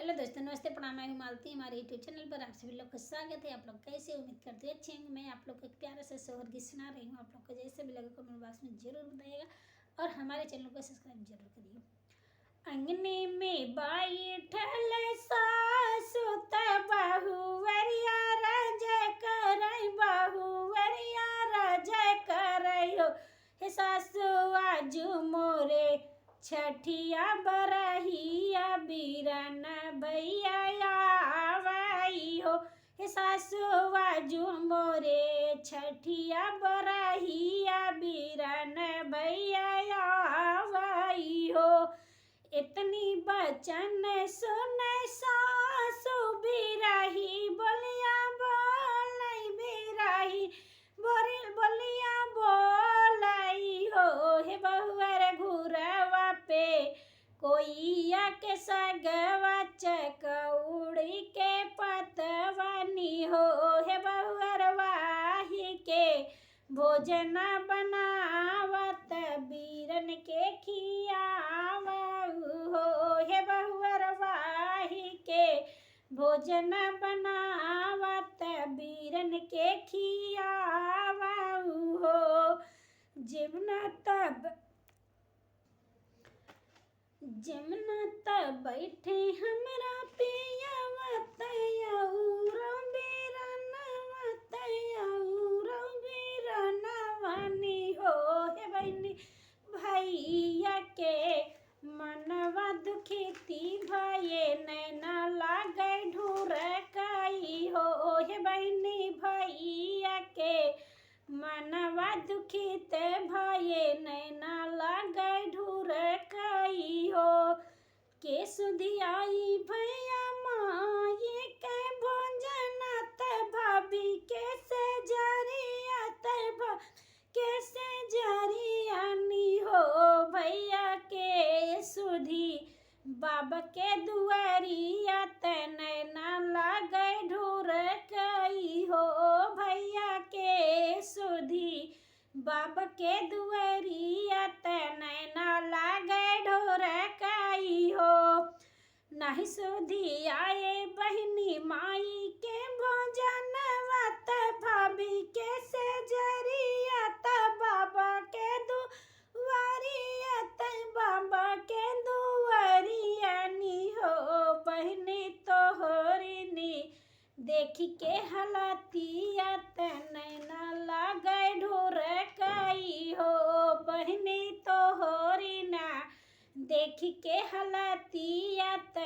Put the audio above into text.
Hello दोस्तों, नमस्ते, प्रणाम। मैं हूं मालती। हमारे यूट्यूब चैनल पर आप सभी लोग का स्वागत है। आप लोग कैसे, उम्मीद करते हैं अच्छे होंगे। मैं आप लोग को एक प्यारा सा सोहर गीत सुना रही हूँ। आप लोग को जैसे भी लगे कमेंट बॉक्स में जरूर बताइएगा और हमारे चैनल को सब्सक्राइब जरूर करिए। अंगने में बैठल सासु त बहुवरिया राजा करई, बहुवरिया राजा करई हो। हे सासु आजू मोरे छठिया बरहिया बीरन भैया आवई हो। हे सासु आजू मोरे छठिया बरहिया बीरन भैया आवई हो। इतनी बचन सुन सासु बिरही बोलिया बोलई, बिरही बोलिया बोलई हो। हे बहुअर घुरवा पे कोई के सगवा चकौड़ी के पतवनी हो। हे बहुअर वाही के भोजन बनावत बीरन के खियावऊ हो। हे बहुअर वाही के भोजन बनावत बीरन के खियावऊ हो। जमुना तब बैठे हमरा पियावत बीरनवनी हो। हे बहनी भैया के मनवा दुखिती भये नैना लागे ढूरकई हो। हे बहनी भैया के मनवा दुखित भये नैना लागे ढूरकई हो। के सुधियाई भैया माई के भोजन त भाभी के से जरियानी हो। भैया के सुधी बाबा के दुआरिया त नैना लागे ढूरकई हो। भैया के सुधी बाबा के दुआरिया त नैना लागे ढूरकई हो। नहीं सुधी आए बहनी माई के भोजन वत भाभी के से जरिया त बाबा के दुआरिया त बाबा के दुआरियानी हो। बहनी तोहरिनी देखी के हलतिया त नैना लागे ढूरकई हो। बहनी तोहरिना देखी के हलतिया त